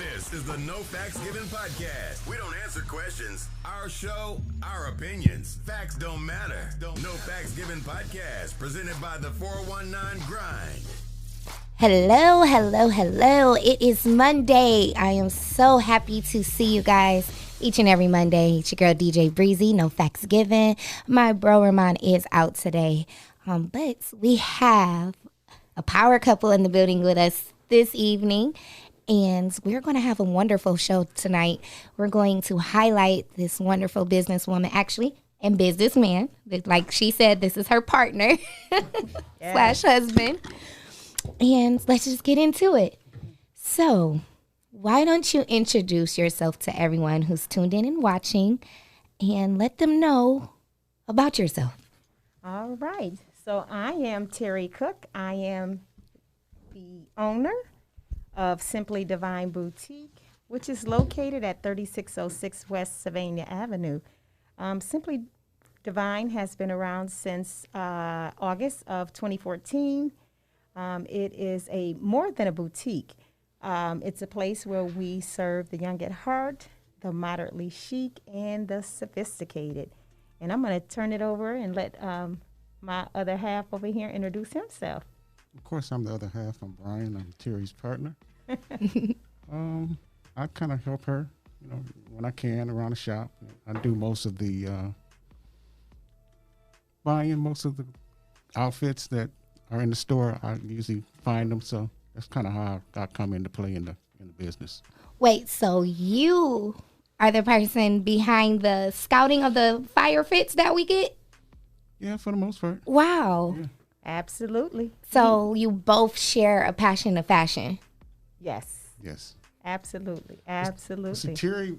This is the No Facts Given podcast. We don't answer questions. Our show, our opinions. Facts don't matter. No Facts Given podcast, presented by the 419 Grind. Hello, hello, hello. It is Monday. I am so happy to see you guys each and every Monday. It's your girl, DJ Breezy, No Facts Given. My bro Ramon is out today. But we have a power couple in the building with us this evening. And we're going to have a wonderful show tonight. We're going to highlight this wonderful businesswoman, actually, and businessman. Like she said, this is her partner slash husband. And let's just get into it. So, why don't you introduce yourself to everyone who's tuned in and watching and let them know about yourself? All right. So, I am Terry Cook. I am the owner of Simply Divine Boutique, which is located at 3606 West Sylvania Avenue. Simply Divine has been around since August of 2014. It is more than a boutique. It's a place where we serve the young at heart, the moderately chic, and the sophisticated. And I'm going to turn it over and let my other half over here introduce himself. Of course, I'm the other half. I'm Brian. I'm Terry's partner. I kind of help her, when I can around the shop. I do most of the buying, most of the outfits that are in the store. I usually find them, so that's kind of how I come into play in the business. Wait, so you are the person behind the scouting of the fire fits that we get? Yeah, for the most part. Wow. Yeah. Absolutely. So you both share a passion of fashion? Yes. Yes. Absolutely. See, Absolutely. Terry,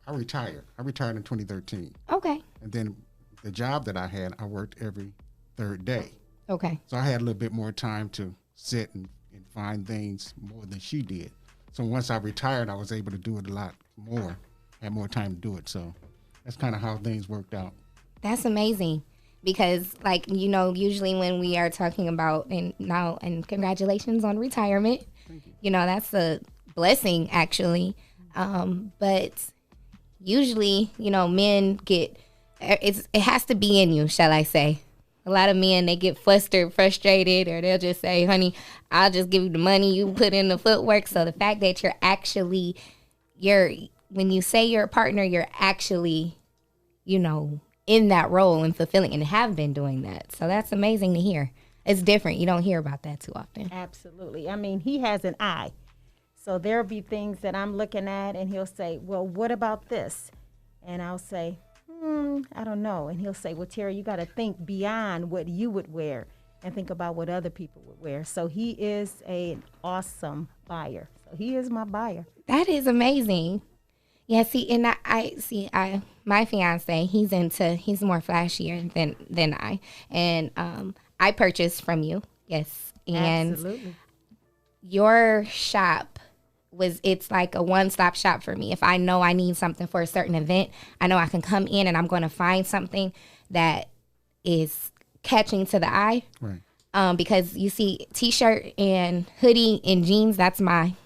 I retired. I retired in 2013. Okay. And then the job that I had, I worked every third day. Okay. So I had a little bit more time to sit and find things more than she did. So once I retired, I was able to do it a lot more, had more time to do it. So that's kind of how things worked out. That's amazing. Because, usually when we are talking about, and congratulations on retirement, that's a blessing, actually. But usually, men it has to be in you, shall I say. A lot of men, they get frustrated, or they'll just say, honey, I'll just give you the money, you put in the footwork. So the fact that when you say you're a partner, you're actually, in that role and fulfilling and have been doing that. So that's amazing to hear. It's different. You don't hear about that too often. Absolutely. I mean, he has an eye. So there'll be things that I'm looking at and he'll say, well, what about this? And I'll say, I don't know. And he'll say, well, Terry, you got to think beyond what you would wear and think about what other people would wear. So he is an awesome buyer. So he is my buyer. That is amazing. Yeah, see, and my fiance, he's more flashier than I. And I purchased from you, yes. And absolutely. Your shop it's like a one-stop shop for me. If I know I need something for a certain event, I know I can come in and I'm going to find something that is catching to the eye. Right. Because you see, t-shirt and hoodie and jeans, that's my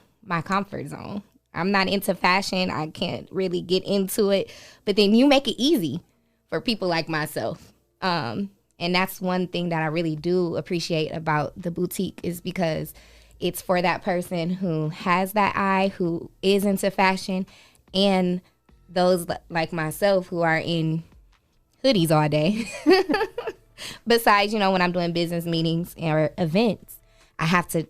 comfort zone. I'm not into fashion. I can't really get into it. But then you make it easy for people like myself. And that's one thing that I really do appreciate about the boutique is because it's for that person who has that eye, who is into fashion, and those like myself who are in hoodies all day. Besides, when I'm doing business meetings or events, I have to,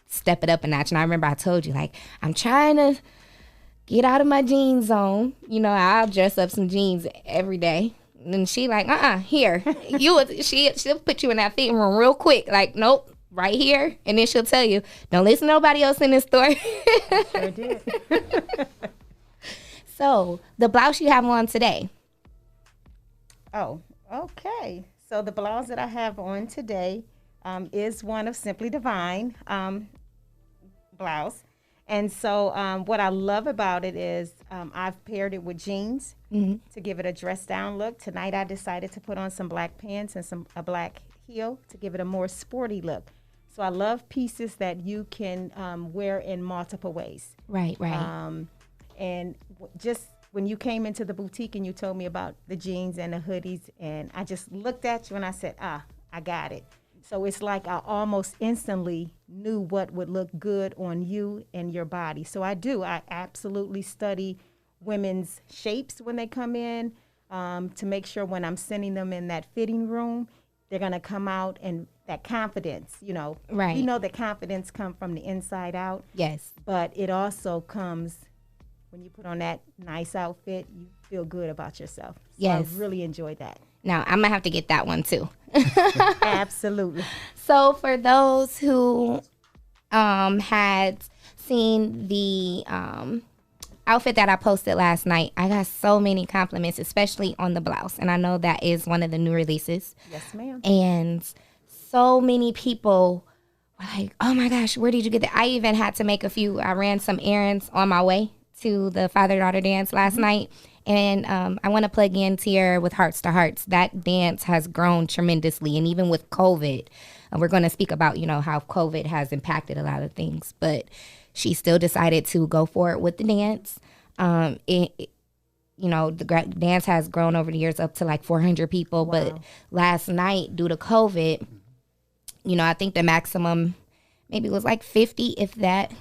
step it up a notch. And I remember I told you, I'm trying to get out of my jean zone. I'll dress up some jeans every day. And she here. She'll put you in that fitting room real quick. Nope, right here. And then she'll tell you, don't listen to nobody else in this store. Sure did. So, the blouse you have on today. Oh, okay. So the blouse that I have on today is one of Simply Divine blouse. And so what I love about it is I've paired it with jeans to give it a dress down look. Tonight I decided to put on some black pants and a black heel to give it a more sporty look. So I love pieces that you can wear in multiple ways. Right. And just when you came into the boutique and you told me about the jeans and the hoodies, and I just looked at you and I said, I got it. So it's like I almost instantly knew what would look good on you and your body. So I absolutely study women's shapes when they come in, to make sure when I'm sending them in that fitting room, they're going to come out and that confidence, Right. We know that confidence comes from the inside out. Yes. But it also comes when you put on that nice outfit, you feel good about yourself. So Yes. I really enjoyed that. Now, I'm going to have to get that one too. Absolutely. So for those who had seen the outfit that I posted last night, I got so many compliments, especially on the blouse. And I know that is one of the new releases. Yes, ma'am. And so many people were like, oh my gosh, where did you get that? I even had to make I ran some errands on my way to the father-daughter dance last night. And I want to plug in Tiara with Hearts to Hearts. That dance has grown tremendously. And even with COVID, we're going to speak about, how COVID has impacted a lot of things. But she still decided to go for it with the dance. The dance has grown over the years up to like 400 people. Wow. But last night, due to COVID, I think the maximum maybe was like 50, if that.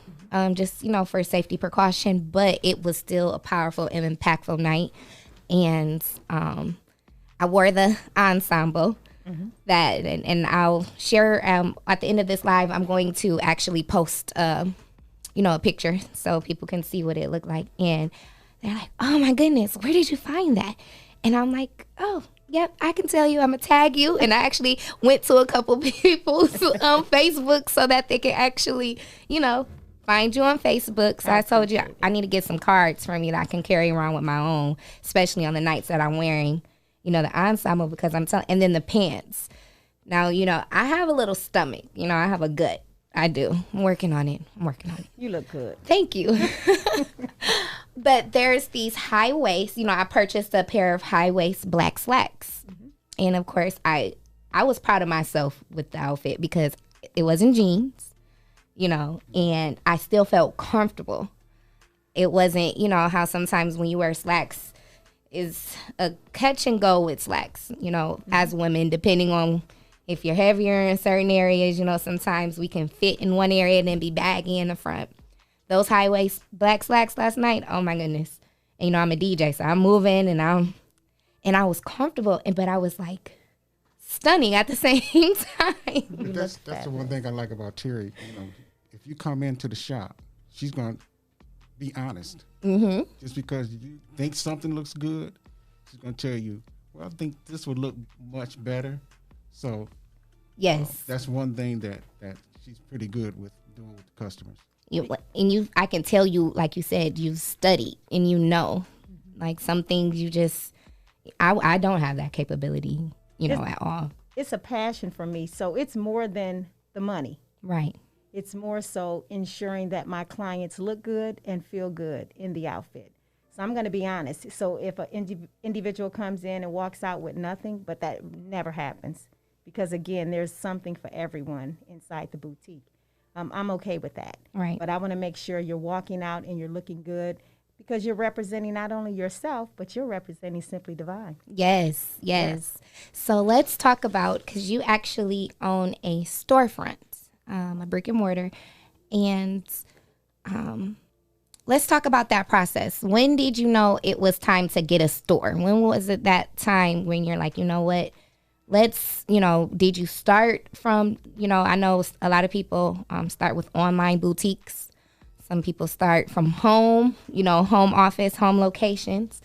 Just, for safety precaution, but it was still a powerful and impactful night. And I wore the ensemble that, and I'll share at the end of this live, I'm going to actually post, a picture so people can see what it looked like. And they're like, oh my goodness, where did you find that? And I'm like, oh, yep, I can tell you, I'm going to tag you. And I actually went to a couple people's Facebook so that they can actually, find you on Facebook. So I told you I need to get some cards from you that I can carry around with my own, especially on the nights that I'm wearing, the ensemble, because I'm telling. And then the pants. Now, I have a little stomach. I have a gut. I do. I'm working on it. You look good. Thank you. But there's these high waist. I purchased a pair of high waist black slacks. And of course, I was proud of myself with the outfit because it wasn't jeans. And I still felt comfortable. It wasn't, how sometimes when you wear slacks is a catch and go with slacks, as women, depending on if you're heavier in certain areas, sometimes we can fit in one area and then be baggy in the front. Those high waist black slacks last night, oh my goodness. And, I'm a DJ, so I'm moving and I was comfortable, but I was like stunning at the same time. That's the one thing I like about Terry. If you come into the shop, she's going to be honest. Mm-hmm. Just because you think something looks good, she's going to tell you, well, I think this would look much better. So yes, that's one thing that she's pretty good with doing with the customers. I can tell you, like you said, you've studied and like some things you just, I don't have that capability, at all. It's a passion for me. So it's more than the money. Right. It's more so ensuring that my clients look good and feel good in the outfit. So I'm going to be honest. So if an individual comes in and walks out with nothing, but that never happens. Because again, there's something for everyone inside the boutique. I'm okay with that. Right. But I want to make sure you're walking out and you're looking good because you're representing not only yourself, but you're representing Simply Divine. Yes. So let's talk about, because you actually own a storefront, a brick and mortar. And let's talk about that process. When did you know it was time to get a store? When was it that time when you're like, you know what? Let's, did you start from, I know a lot of people start with online boutiques. Some people start from home, home office, home locations.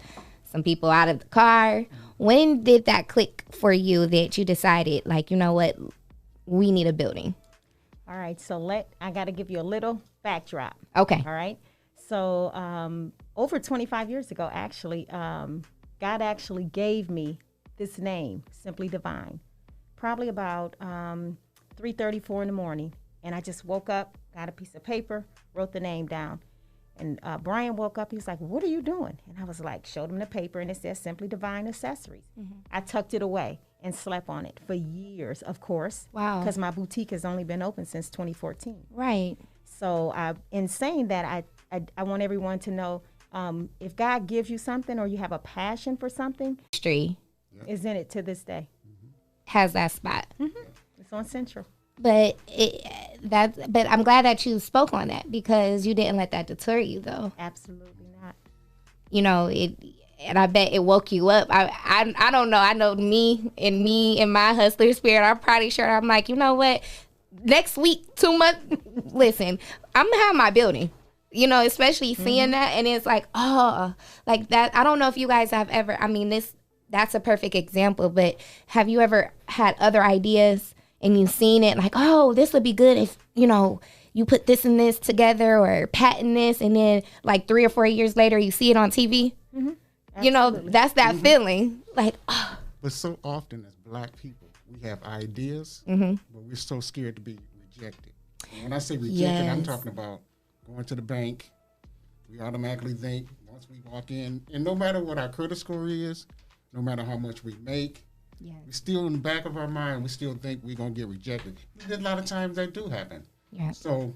Some people out of the car. When did that click for you that you decided, like, you know what, we need a building? All right, so I got to give you a little backdrop. Okay. All right. So over 25 years ago, actually, God actually gave me this name, Simply Divine, probably about 3:34 in the morning. And I just woke up, got a piece of paper, wrote the name down. And Brian woke up. He was like, "What are you doing?" And I was like, showed him the paper, and it says Simply Divine Accessories. I tucked it away and slept on it for years, of course. Wow. Because my boutique has only been open since 2014. Right. So in saying that, I want everyone to know, if God gives you something or you have a passion for something, History is in it to this day. has that spot. It's on Central. But but I'm glad that you spoke on that, because you didn't let that deter you, though. Absolutely not. You know, and I bet it woke you up. I don't know. I know me and my hustler spirit, I'm probably sure I'm like, you know what? Next week, 2 months, listen, I'm gonna have my building. You know, especially seeing that, and it's like, oh, like that. I don't know if you guys have ever, that's a perfect example, but have you ever had other ideas and you've seen it like, oh, this would be good if, you know, you put this and this together or patent this, and then like 3 or 4 years later you see it on TV? You know, that's that feeling. Like, oh. But so often as Black people, we have ideas, but we're so scared to be rejected. And when I say rejected, I'm talking about going to the bank. We automatically think once we walk in, and no matter what our credit score is, no matter how much we make, we still in the back of our mind, we still think we're going to get rejected. A lot of times that do happen. Yeah. So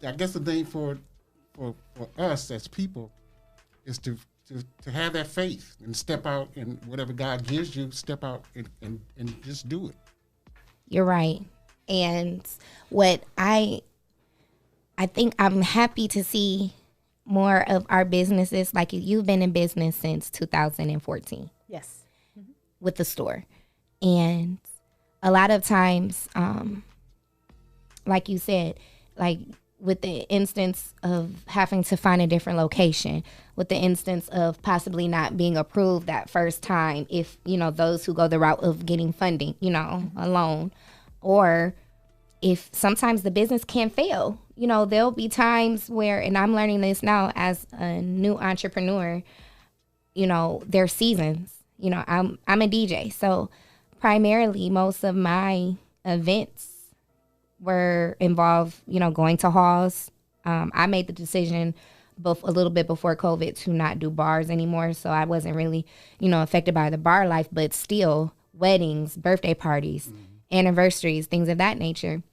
I guess the thing for us as people is to have that faith and step out, and whatever God gives you, step out and just do it. You're right. And what I think I'm happy to see more of our businesses, like you've been in business since 2014. Yes. With the store. And a lot of times, like you said, like with the instance of having to find a different location, with the instance of possibly not being approved that first time, if, you know, those who go the route of getting funding, you know, a loan, or if sometimes the business can fail. You know, there'll be times where, and I'm learning this now as a new entrepreneur, you know, there's seasons. You know, I'm a DJ, so primarily most of my events were involved, you know, going to halls. I made the decision a little bit before COVID to not do bars anymore, so I wasn't really, you know, affected by the bar life, but still weddings, birthday parties, anniversaries, things of that nature,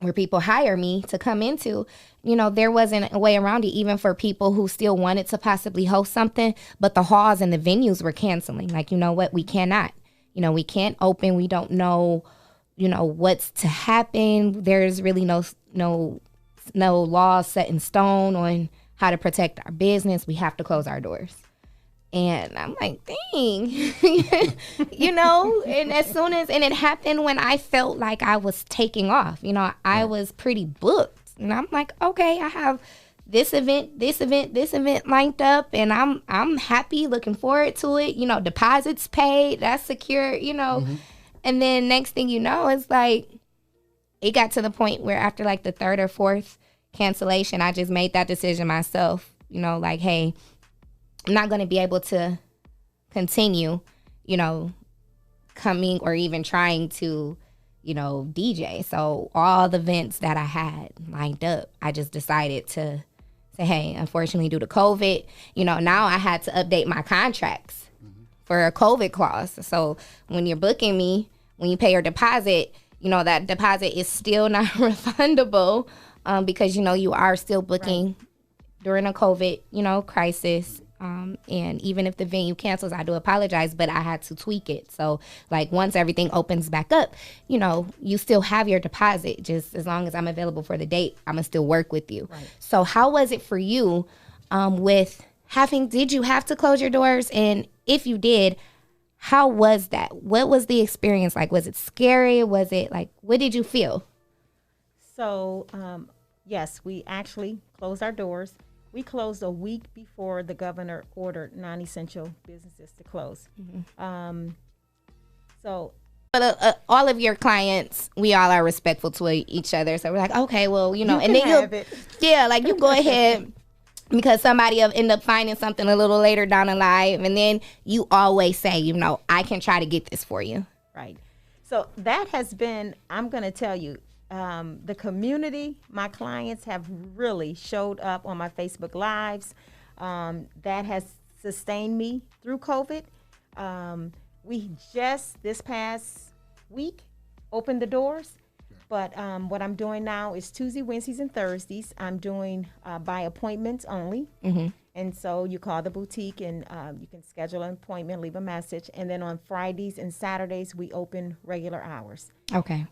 where people hire me to come into, you know, there wasn't a way around it, even for people who still wanted to possibly host something, but the halls and the venues were canceling. Like, you know what, we cannot, you know, we can't open. We don't know, you know, what's to happen. There's really no laws set in stone on how to protect our business. We have to close our doors. And I'm like, dang, you know, and and it happened when I felt like I was taking off, you know, I was pretty booked, and I'm like, okay, I have this event lined up, and I'm happy, looking forward to it, you know, deposits paid, that's secure, you know, and then next thing you know, it's like, it got to the point where after like the 3rd or 4th cancellation, I just made that decision myself, you know, like, hey, I'm not going to be able to continue, you know, coming or even trying to, you know, DJ. So all the events that I had lined up, I just decided to say, hey, unfortunately, due to COVID, you know, now I had to update my contracts for a COVID clause. So when you're booking me, when you pay your deposit, you know, that deposit is still not refundable because, you know, you are still booking during a COVID, you know, crisis. And even if the venue cancels, I do apologize, but I had to tweak it. So like once everything opens back up, you know, you still have your deposit. Just as long as I'm available for the date, I'm gonna still work with you. Right. So how was it for you did you have to close your doors? And if you did, how was that? What was the experience like? Was it scary? Was it like, what did you feel? So, yes, we actually closed our doors. We closed a week before the governor ordered non-essential businesses to close. But all of your clients, we all are respectful to each other. So we're like, okay, well, you know, and then like you go ahead because somebody will end up finding something a little later down the line. And then you always say, you know, I can try to get this for you. Right. So that has been, I'm going to tell you, the community, my clients have really showed up on my Facebook Lives. That has sustained me through COVID. We just this past week opened the doors, but what I'm doing now is Tuesday, Wednesdays, and Thursdays. I'm doing by appointments only. And so you call the boutique and you can schedule an appointment, leave a message. And then on Fridays and Saturdays, we open regular hours. Okay.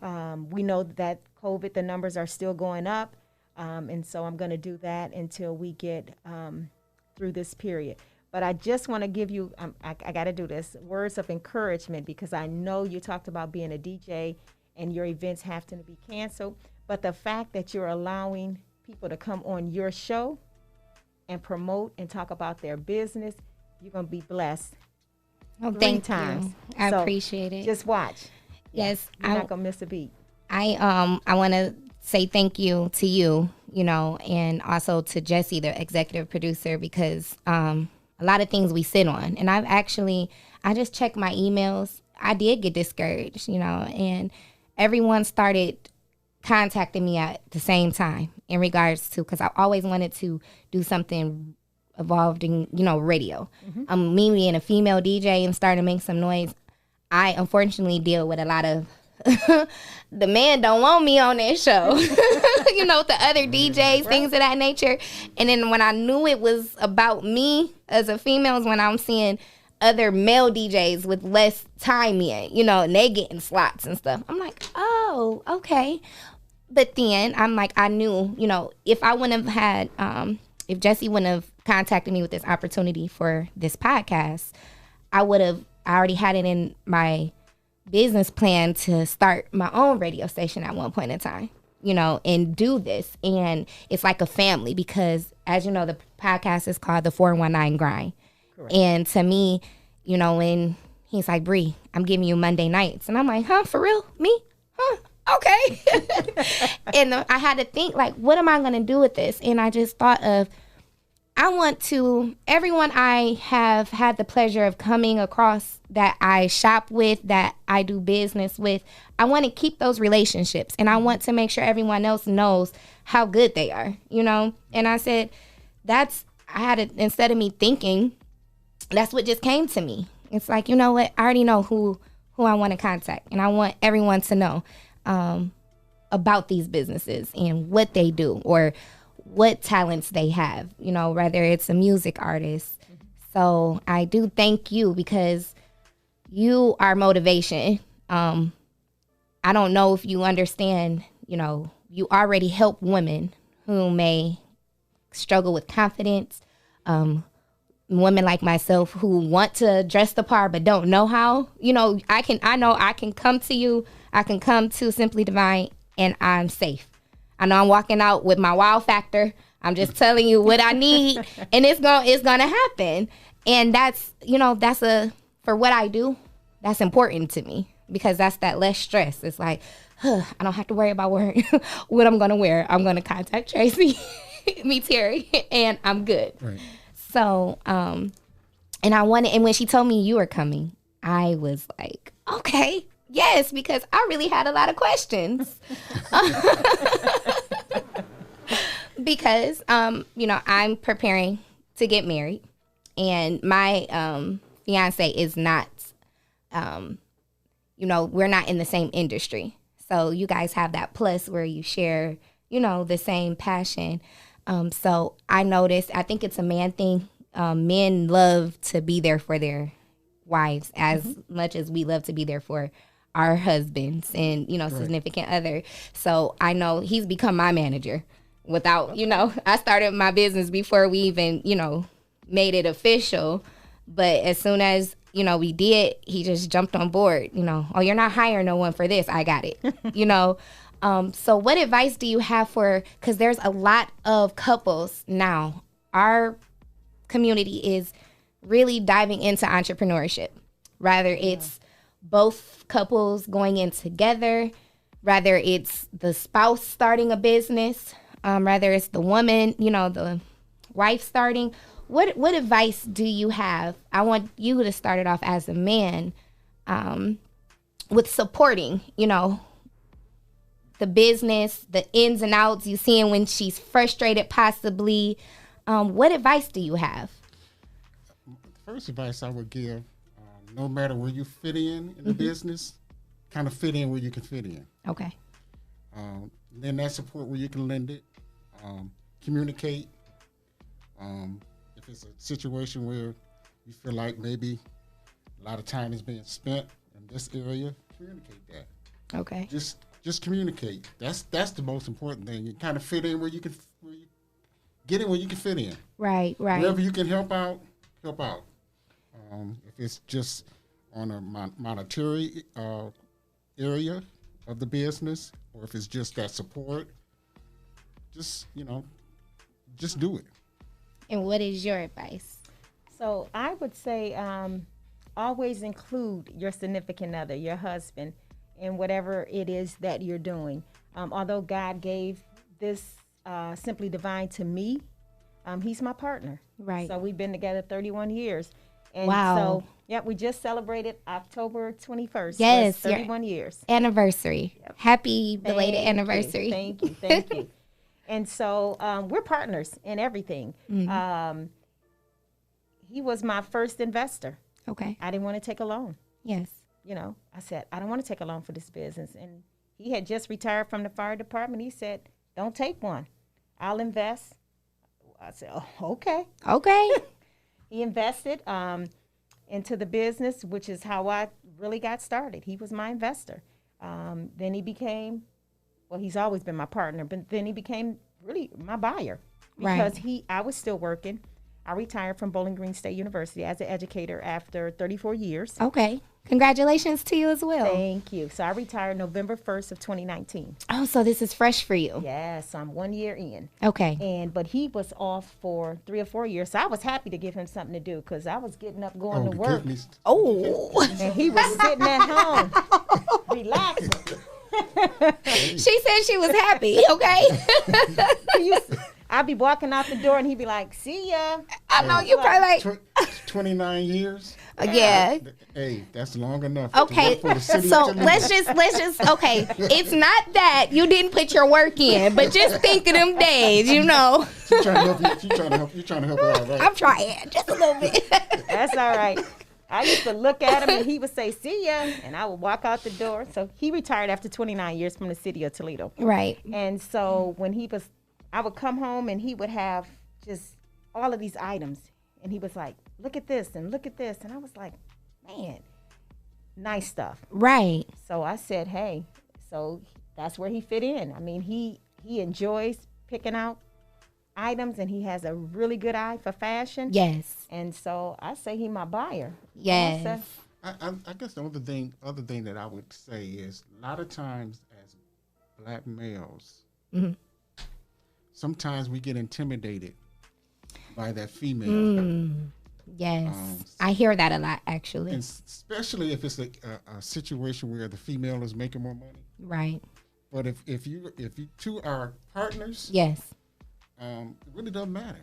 We know that COVID, the numbers are still going up. And so I'm going to do that until we get through this period. But I just want to give you, I got to do this, words of encouragement, because I know you talked about being a DJ and your events have to be canceled. But the fact that you're allowing people to come on your show and promote and talk about their business, you're going to be blessed. Oh, 3 thank times. you. I So appreciate it. Just watch. Yes. You're not going to miss a beat. I want to say thank you to you, and also to Jesse, the executive producer, because a lot of things we sit on. And I just checked my emails. I did get discouraged, and everyone started contacting me at the same time in regards to, because I always wanted to do something involved in, radio. Me being a female DJ and starting to make some noise, I unfortunately deal with a lot of the man don't want me on that show. The other DJs, things of that nature. And then when I knew it was about me as a female is when I'm seeing other male DJs with less time in, and they getting slots and stuff. I'm like, oh, okay. But then I'm like, I knew, if I wouldn't have had, if Jesse wouldn't have contacted me with this opportunity for this podcast, I already had it in my business plan to start my own radio station at one point in time, and do this. And it's like a family because, as you know, the podcast is called The 419 Grind. Correct. And to me, when he's like, Bree, I'm giving you Monday nights. And I'm like, huh, for real? Me? Huh? Okay. And I had to think, like, what am I going to do with this? And I just thought of, everyone I have had the pleasure of coming across that I shop with, that I do business with, I want to keep those relationships. And I want to make sure everyone else knows how good they are, And I said, instead of me thinking, that's what just came to me. It's like, you know what? I already know who I want to contact. And I want everyone to know about these businesses and what they do or what talents they have, whether it's a music artist. So I do thank you because you are motivation. I don't know if you understand, you already help women who may struggle with confidence, women like myself who want to dress the part but don't know how. I know I can come to you, I can come to Simply Divine and I'm safe. I know I'm walking out with my wow factor. I'm just telling you what I need and it's gonna happen. And that's for what I do, that's important to me because that's that less stress. It's like, I don't have to worry about what I'm gonna wear. I'm gonna contact Tracy, me Terry, and I'm good. Right. So, and when she told me you were coming, I was like, okay, yes, because I really had a lot of questions. Because, I'm preparing to get married and my fiance is not, we're not in the same industry. So you guys have that plus where you share, the same passion. So I noticed, I think it's a man thing. Men love to be there for their wives as much as we love to be there for our husbands and, right. Significant other. So I know he's become my manager without, I started my business before we even, made it official. But as soon as, we did, he just jumped on board, oh, you're not hiring no one for this. I got it, So what advice do you have because there's a lot of couples now. Our community is really diving into entrepreneurship, rather it's both couples going in together, rather it's the spouse starting a business, rather it's the woman, the wife starting. What advice do you have? I want you to start it off as a man with supporting, the business, the ins and outs, you seeing when she's frustrated possibly. What advice do you have? First advice I would give, no matter where you fit in the business, kind of fit in where you can fit in. Okay. Then that support where you can lend it. Communicate. If it's a situation where you feel like maybe a lot of time is being spent in this area, communicate that. Okay. Just communicate. That's the most important thing. You kind of fit in where you can get in where you can fit in. Right. Wherever you can help out, help out. If it's just on a monetary area of the business, or if it's just that support, just do it. And what is your advice? So I would say always include your significant other, your husband, in whatever it is that you're doing. Although God gave this Simply Divine to me, he's my partner. Right. So we've been together 31 years. And Wow. So, yeah, we just celebrated October 21st. Yes, So it's 31 years. Anniversary. Yep. Happy belated anniversary. Thank you. And so we're partners in everything. Mm-hmm. He was my first investor. Okay. I didn't want to take a loan. Yes. I said, I don't want to take a loan for this business. And he had just retired from the fire department. He said, don't take one. I'll invest. I said, oh, okay. Okay. He invested into the business, which is how I really got started. He was my investor. Then he became, well, he's always been my partner, but then he became really my buyer because I was still working. I retired from Bowling Green State University as an educator after 34 years. Okay. Congratulations to you as well. Thank you. So I retired November 1st of 2019. Oh, so this is fresh for you. Yes, I'm 1 year in. Okay. But he was off for 3 or 4 years. So I was happy to give him something to do because I was getting up going to work. And he was sitting at home, relaxing. She said she was happy, okay? I'd be walking out the door and he'd be like, see ya. I know you probably like 29 years. Yeah. Hey, that's long enough. Okay, to work for the city so of Toledo. let's just okay. It's not that you didn't put your work in, but just think of them days, She's trying to help you. She's trying to help her out, right? I'm trying just a little bit. That's all right. I used to look at him and he would say, see ya. And I would walk out the door. So he retired after 29 years from the city of Toledo. Right. And so when I would come home and he would have just all of these items. And he was like, look at this and look at this. And I was like, man, nice stuff. Right. So I said, hey, so that's where he fit in. I mean, he enjoys picking out items and he has a really good eye for fashion. Yes. And so I say he my buyer. Yes. I guess the other thing that I would say is a lot of times as black males, sometimes we get intimidated by that female. Yes. I hear that a lot, actually. And especially if it's a situation where the female is making more money. Right. But if you two are partners, yes, it really doesn't matter.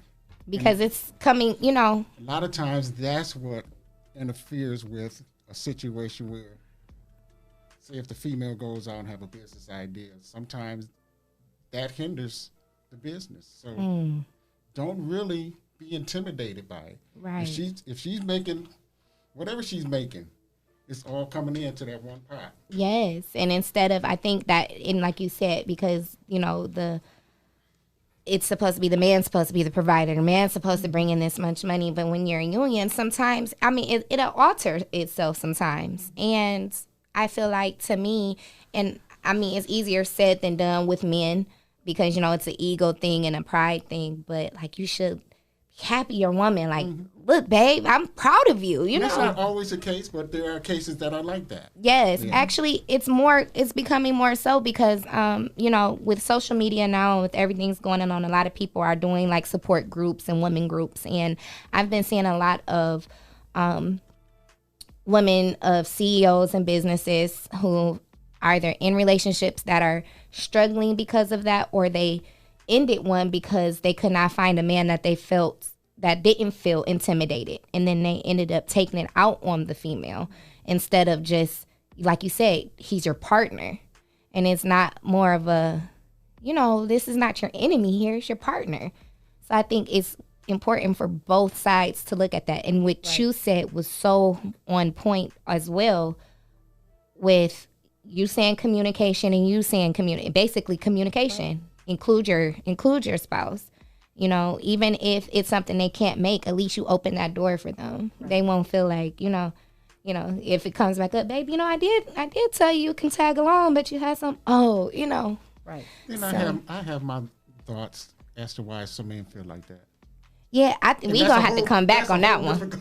Because it's coming, A lot of times that's what interferes with a situation where, say, if the female goes out and have a business idea, sometimes that hinders the business. So don't really be intimidated by it. Right. If she's making whatever she's making, it's all coming into that one pot. Yes. And instead of, I think that, and like you said, because, it's supposed to be, the man's supposed to be the provider. The man's supposed to bring in this much money. But when you're in union, sometimes, it'll alter itself sometimes. And I feel like, to me, and it's easier said than done with men because, it's an ego thing and a pride thing. But, like, you should happy your woman, like, look, babe, I'm proud of you, That's not always the case, but there are cases that are like that. Yes, actually, it's becoming more so because, with social media now, with everything's going on, a lot of people are doing, like, support groups and women groups, and I've been seeing a lot of women of CEOs and businesses who are either in relationships that are struggling because of that, or they ended one because they could not find a man that that didn't feel intimidated, and then they ended up taking it out on the female instead of just, like you said, he's your partner. And it's not more of a, this is not your enemy here, it's your partner. So I think it's important for both sides to look at that. And what you said was so on point as well, with you saying communication and you saying basically communication. Include your spouse. Even if it's something they can't make, at least you open that door for them. They won't feel like, if it comes back up, babe, I did tell you can tag along, but you had some, Right. And I have my thoughts as to why some men feel like that. Yeah, we're going to have to come back on that one.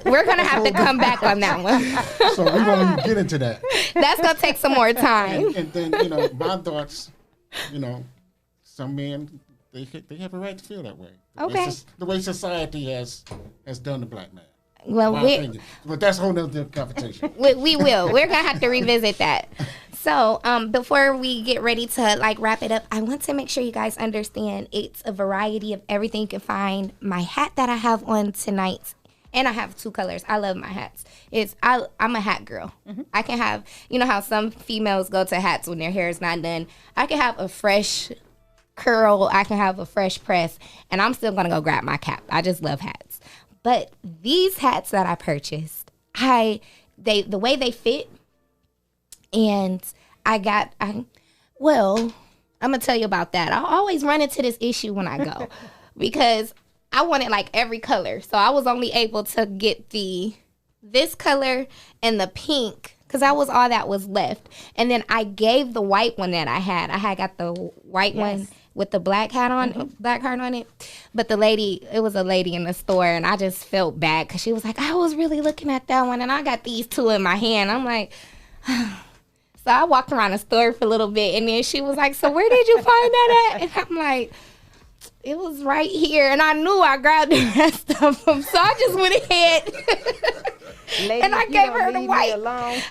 We're going to have to come back on that one. So we won't even get into that. That's going to take some more time. And then, my thoughts, some men, they have a right to feel that way. Okay. The way society has done the black man. Well, but that's a whole nother conversation. We will. We're going to have to revisit that. So before we get ready to wrap it up, I want to make sure you guys understand it's a variety of everything you can find. My hat that I have on tonight, and I have 2 colors. I love my hats. I'm a hat girl. Mm-hmm. I can have, how some females go to hats when their hair is not done. I can have a fresh curl. I can have a fresh press, and I'm still going to go grab my cap. I just love hats. But these hats that I purchased, the way they fit, and I'm going to tell you about that. I always run into this issue when I go because I wanted every color. So I was only able to get this color and the pink because that was all that was left. And then I gave the white one that I had. I got the white one with the black heart on it. But it was a lady in the store, and I just felt bad because she was like, I was really looking at that one, and I got these 2 in my hand. I'm like, so I walked around the store for a little bit, and then she was like, so where did you find that at? And I'm like, it was right here. And I knew I grabbed the rest of them, so I just went ahead. Lady, and I gave her the white.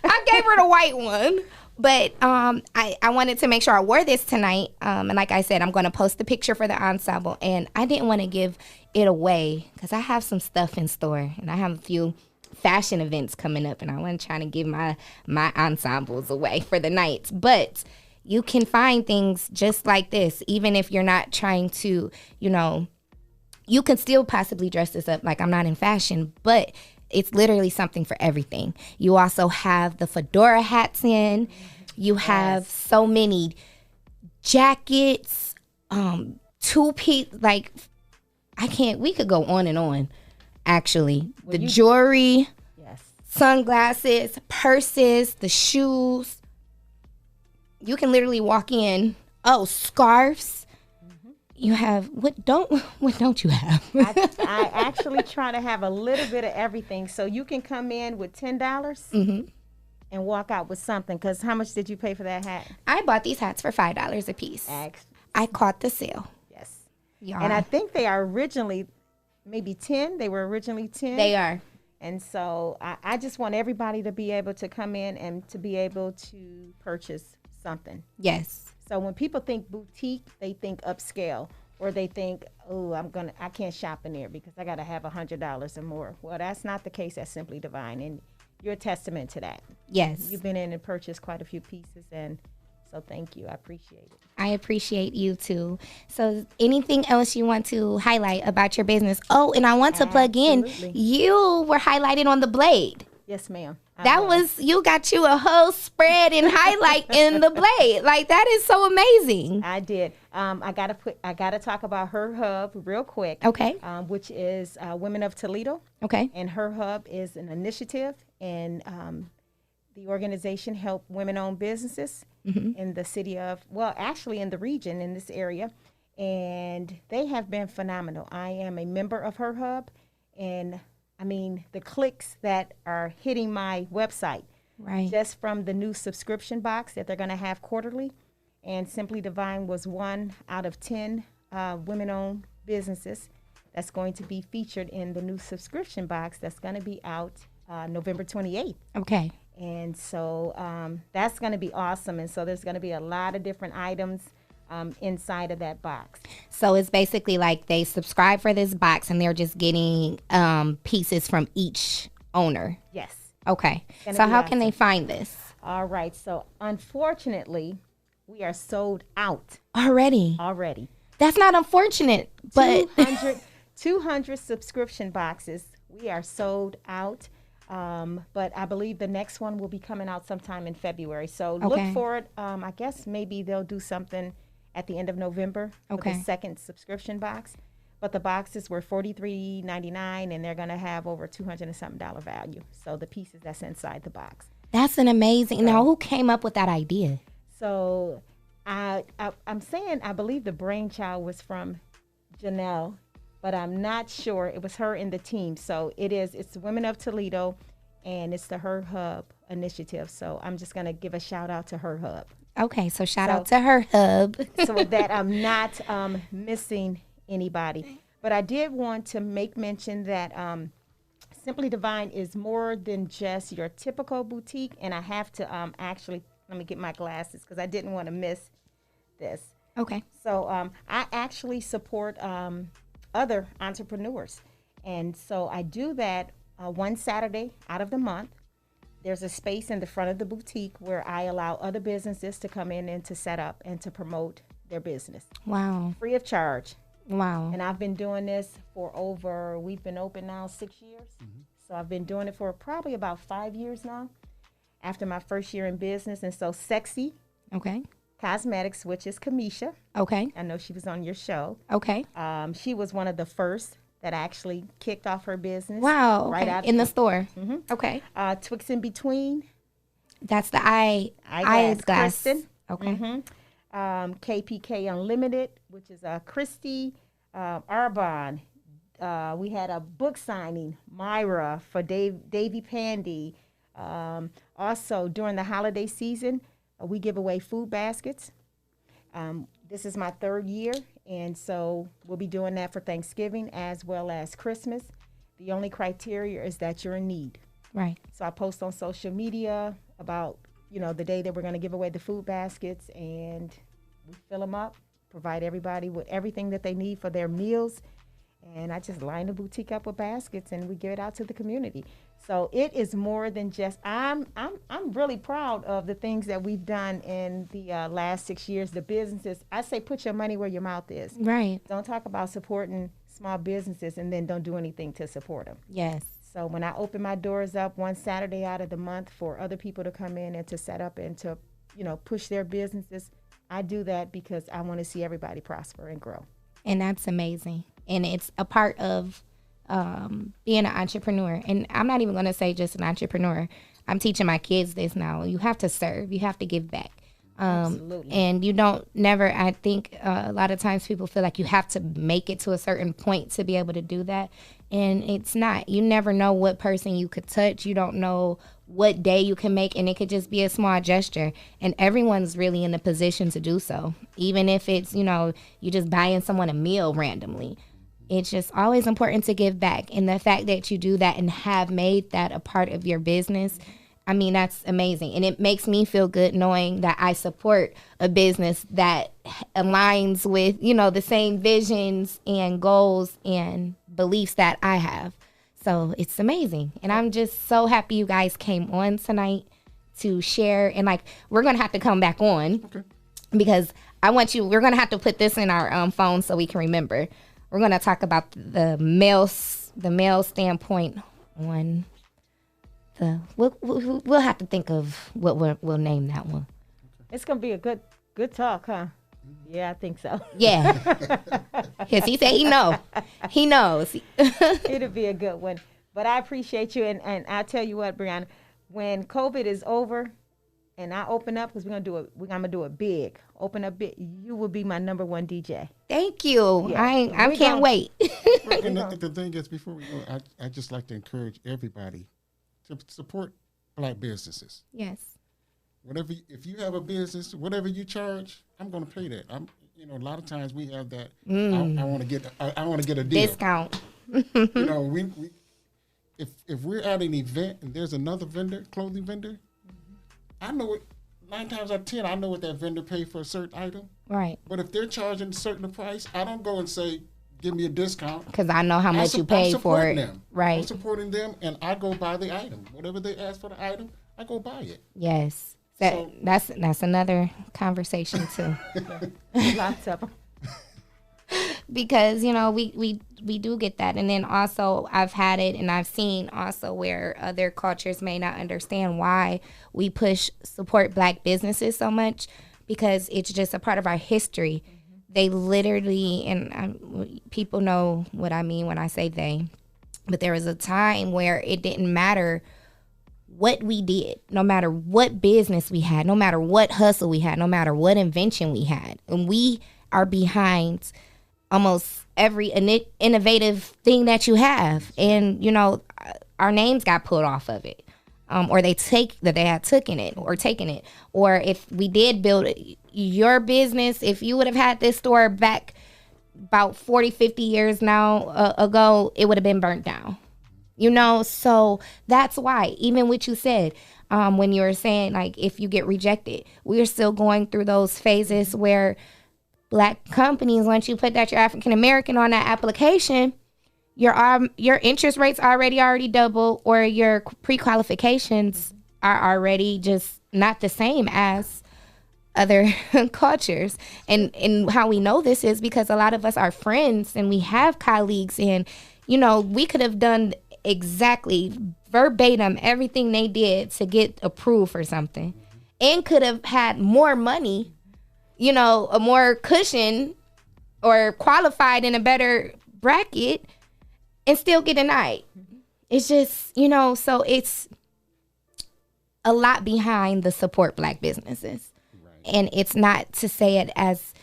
I gave her the white one. But I wanted to make sure I wore this tonight. And like I said, I'm going to post the picture for the ensemble. And I didn't want to give it away because I have some stuff in store. And I have a few fashion events coming up. And I wasn't trying to give my ensembles away for the nights. But you can find things just like this. Even if you're not trying to, you can still possibly dress this up like I'm not in fashion. But it's literally something for everything. You also have the fedora hats in. You have so many jackets, 2-piece, we could go on and on, actually. The jewelry, sunglasses, purses, the shoes. You can literally walk in. Oh, scarves. You have what don't you have? I actually try to have a little bit of everything, so you can come in with $10 and walk out with something. Because how much did you pay for that hat? I bought these hats for $5 a piece. I caught the sale. Yes, yeah. And I think they are originally maybe 10. They were originally 10. They are. And so I just want everybody to be able to come in and to be able to purchase something. Yes. So when people think boutique, they think upscale, or they think, oh, I can't shop in there because I got to have $100 or more. Well, that's not the case at Simply Divine, and you're a testament to that. Yes. You've been in and purchased quite a few pieces, and so thank you. I appreciate it. I appreciate you too. So anything else you want to highlight about your business? Oh, and I want to plug in, you were highlighted on the Blade. Yes, ma'am. You got you a whole spread and highlight in the Blade. That is so amazing. I did. I gotta talk about Her Hub real quick. Okay. Which is Women of Toledo. Okay. And Her Hub is an initiative, and the organization help women-owned businesses in the city of, actually in the region, in this area, and they have been phenomenal. I am a member of Her Hub, and the clicks that are hitting my website, right, just from the new subscription box that they're going to have quarterly, and Simply Divine was 1 out of 10 women-owned businesses that's going to be featured in the new subscription box that's going to be out November 28th. Okay. And so that's going to be awesome. And so there's going to be a lot of different items inside of that box. So it's basically like they subscribe for this box and they're just getting pieces from each owner. Yes. Okay. So how can they find this? All right. So unfortunately, We are sold out Already. already. That's not unfortunate, but 200 subscription boxes. We are sold out. But I believe the next one will be coming out sometime in February. So Okay. look for it. I guess maybe they'll do something at the end of November for Okay. the second subscription box. But the boxes were $43.99, and they're going to have over $200 and something value. So the pieces that's inside the box. that's an amazing. Now, who came up with that idea? So I'm saying I believe the brainchild was from Janelle, but I'm not sure. It was her in the team. So it's Women of Toledo, and it's the Her Hub initiative. So I'm just going to give a shout out to Her Hub. Okay, so shout out to her hub. So with that, I'm not missing anybody. But I did want to make mention that Simply Divine is more than just your typical boutique. And I have to actually, let me get my glasses because I didn't want to miss this. Okay. So I actually support other entrepreneurs. And so I do that one Saturday out of the month. There's a space in the front of the boutique where I allow other businesses to come in and to set up and to promote their business. Wow. Free of charge. Wow. And I've been doing this for we've been open now 6 years. So I've been doing it for probably about 5 years now after my first year in business. And so Sexy Okay. Cosmetics, which is Kamisha. Okay. I know she was on your show. Okay. She was one of the first that actually kicked off her business. Wow. Right Okay. out In the store. Okay. Twix in Between. That's the eyeglass. Kristen. Okay. KPK Unlimited, which is Christy Arbonne. We had a book signing, Myra, for Davy Pandy. Also, during the holiday season, we give away food baskets. This is my 3rd year, and so we'll be doing that for Thanksgiving as well as Christmas. The only criteria is that you're in need. Right. So I post on social media about, the day that we're going to give away the food baskets, and we fill them up, provide everybody with everything that they need for their meals. And I just line the boutique up with baskets, and we give it out to the community. So it is more than just. I'm really proud of the things that we've done in the last 6 years. The businesses. I say, put your money where your mouth is. Right. Don't talk about supporting small businesses and then don't do anything to support them. Yes. So when I open my doors up one Saturday out of the month for other people to come in and to set up and to, push their businesses, I do that because I want to see everybody prosper and grow. And that's amazing. And it's a part of being an entrepreneur. And I'm not even going to say just an entrepreneur. I'm teaching my kids this now. You have to serve. You have to give back. Absolutely. And I think a lot of times people feel like you have to make it to a certain point to be able to do that. And it's not. You never know what person you could touch. You don't know what day you can make, and it could just be a small gesture. And everyone's really in the position to do so. Even if it's, you just buying someone a meal randomly. It's just always important to give back. And the fact that you do that and have made that a part of your business, I mean, that's amazing. And it makes me feel good knowing that I support a business that aligns with, the same visions and goals and beliefs that I have. So it's amazing. And I'm just so happy you guys came on tonight to share. And we're going to have to come back on because we're going to have to put this in our phone so we can remember. We're going to talk about the male standpoint on we'll have to think of what we'll name that one. It's going to be a good talk, huh? Yeah, I think so. Yeah. Because he said he knows. It'll be a good one. But I appreciate you. And I'll tell you what, Brianna, when COVID is over and I open up, because I'm going to do it big. Open up big. You will be my number 1 DJ. Thank you. Yeah. I can't wait. And the thing is, before we go, I just like to encourage everybody to support Black businesses. Yes. If you have a business, whatever you charge, I'm going to pay that. A lot of times we have that. I want to get a deal. Discount. If we're at an event and there's another clothing vendor, I know it. 9 times out of 10, I know what that vendor paid for a certain item. Right. But if they're charging a certain price, I don't go and say, give me a discount. Because I know how much you paid for it. Them. Right. I'm supporting them, and I go buy the item. Whatever they ask for the item, I go buy it. Yes. That's another conversation too. Lots of them. Because we do get that, and then also I've had it and I've seen also where other cultures may not understand why we support Black businesses so much, because it's just a part of our history. They literally, and people know what I mean when I say they, but there was a time where it didn't matter what we did, no matter what business we had, no matter what hustle we had, no matter what invention we had, and we are behind almost every innovative thing that you have. And, our names got pulled off of it. Or they had taken it. Or if we did build your business, if you would have had this store back about 40, 50 years ago, it would have been burnt down. So that's why, even what you said, when you were saying, like, if you get rejected, we're still going through those phases where Black companies, once you put that you're African American on that application, your interest rates already double, or your pre-qualifications are already just not the same as other cultures. And how we know this is because a lot of us are friends and we have colleagues, and we could have done exactly verbatim everything they did to get approved for something, and could have had more money, a more cushion, or qualified in a better bracket, and still get denied. It's just, so it's a lot behind the support Black businesses. Right. And it's not to say it as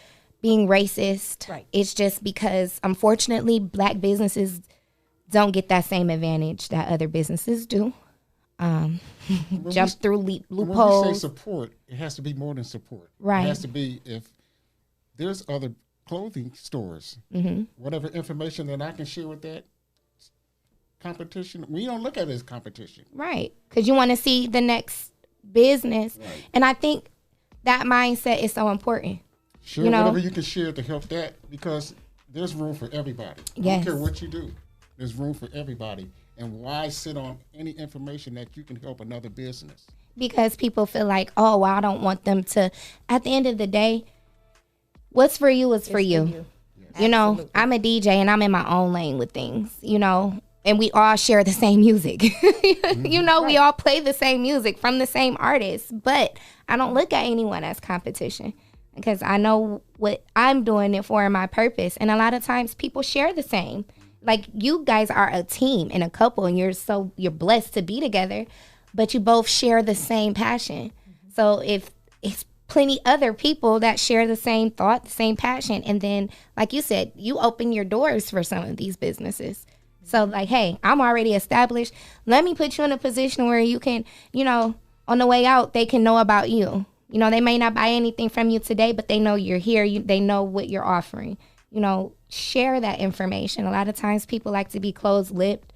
being racist. Right. It's just because, unfortunately, Black businesses don't get that same advantage that other businesses do. Jump through loopholes. When we say support, it has to be more than support. Right. It has to be, if there's other clothing stores, whatever information that I can share with that competition, we don't look at it as competition. Right. Because you want to see the next business. Right. And I think that mindset is so important. Share whatever you can share to help that, because there's room for everybody. Yes. I don't care what you do. There's room for everybody. And why sit on any information that you can help another business? Because people feel like, oh, well, I don't want them to. At the end of the day, what's for you is for you. Yes. I'm a DJ and I'm in my own lane with things, and we all share the same music. Right. We all play the same music from the same artist, but I don't look at anyone as competition, because I know what I'm doing it for and my purpose. And a lot of times people share the same. Like, you guys are a team and a couple, and you're blessed to be together, but you both share the same passion. So if it's plenty other people that share the same thought, the same passion, and then, like you said, you open your doors for some of these businesses. So, like, hey, I'm already established. Let me put you in a position where you can, on the way out, they can know about you. They may not buy anything from you today, but they know you're here. They know what you're offering. Share that information. A lot of times people like to be closed-lipped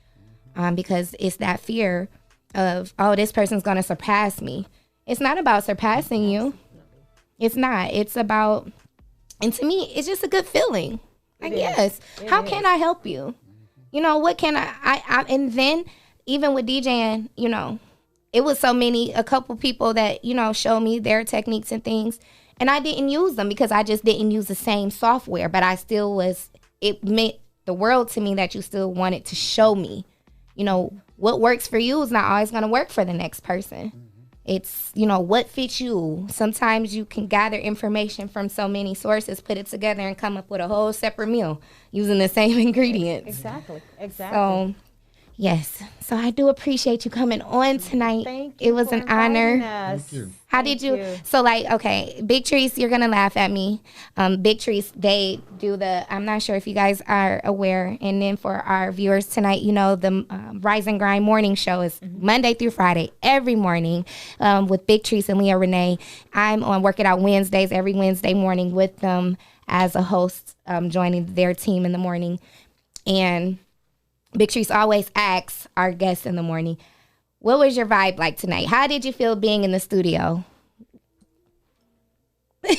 because it's that fear of, oh, this person's going to surpass me. It's not about surpassing you. It's not. It's about, and to me, it's just a good feeling. Like, yes, how can I help you? What can I and then even with DJing, it was a couple people that, showed me their techniques and things. And I didn't use them because I just didn't use the same software, but I still it meant the world to me that you still wanted to show me, what works for you is not always going to work for the next person. It's, what fits you. Sometimes you can gather information from so many sources, put it together, and come up with a whole separate meal using the same ingredients. Exactly. So, yes. So I do appreciate you coming on tonight. Thank you. It was an honor. Thank you. How did you? So, like, okay, Big Trees, you're gonna laugh at me. Big Trees, they do I'm not sure if you guys are aware. And then for our viewers tonight, the Rise and Grind morning show is Monday through Friday, every morning, with Big Trees and Leah Renee. I'm on Work It Out Wednesdays, every Wednesday morning with them as a host, joining their team in the morning. And Big Trees always asks our guests in the morning, what was your vibe like tonight? How did you feel being in the studio? We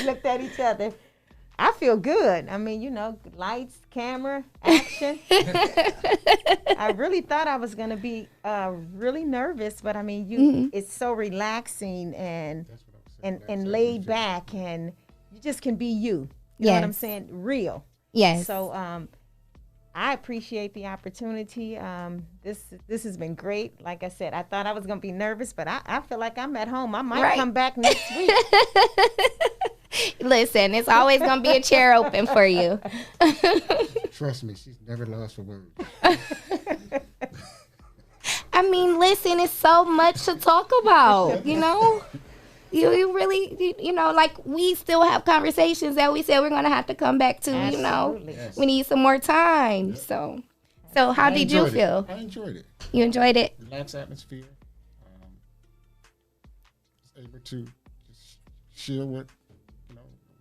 looked at each other. I feel good. I mean, lights, camera, action. I really thought I was going to be really nervous, but I mean, it's so relaxing and laid back, and you just can be you. You know what I'm saying? Real. Yes. So I appreciate the opportunity. This has been great. Like I said, I thought I was going to be nervous, but I feel like I'm at home. I might come back next week. Listen, it's always going to be a chair open for you. Trust me, she's never lost for words. I mean, listen, it's so much to talk about, You really, like we still have conversations that we said we're going to have to come back to, Absolutely. Yes. We need some more time. So how did you feel? I enjoyed it. You enjoyed it? Relaxed atmosphere. Was able to just share what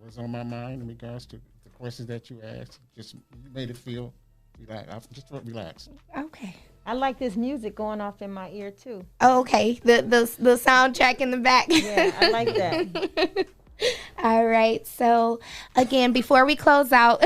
was on my mind in regards to the questions that you asked. Just made it feel relaxed. I just felt relaxed. Okay. I like this music going off in my ear too. Oh, okay. The soundtrack in the back. Yeah, I like that. All right. So again, before we close out,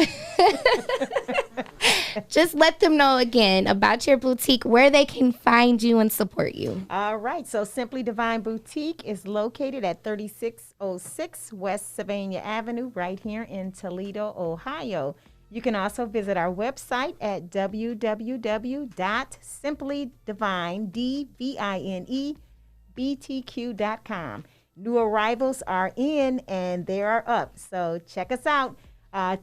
just let them know again about your boutique, where they can find you and support you. All right. So Simply Divine Boutique is located at 3606 West Sylvania Avenue, right here in Toledo, Ohio. You can also visit our website at www.simplydivinebtq.com. New arrivals are in and they are up. So check us out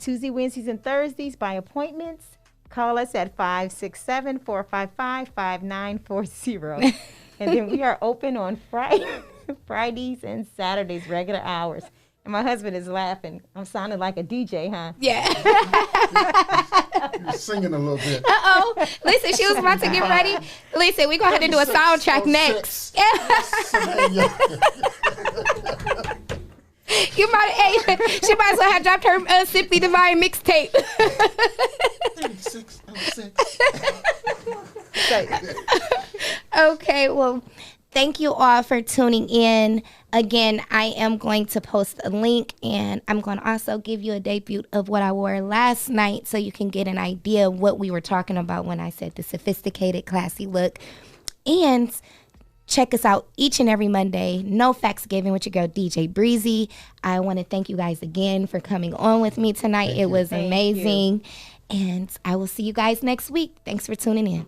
Tuesday, Wednesdays, and Thursdays by appointments. Call us at 567-455-5940. And then we are open on Fridays and Saturdays, regular hours. And my husband is laughing. I'm sounding like a DJ, huh? Yeah. You're singing a little bit. Uh-oh. Listen, she was about to get ready. Listen, we're going to have to do a soundtrack next. She might as well have dropped her Simply Divine mixtape. 3606. Okay, well, thank you all for tuning in. Again, I am going to post a link, and I'm going to also give you a debut of what I wore last night so you can get an idea of what we were talking about when I said the sophisticated, classy look. And check us out each and every Monday. No Faqs Given with your girl, DJ Breezy. I want to thank you guys again for coming on with me tonight. It was amazing. And I will see you guys next week. Thanks for tuning in.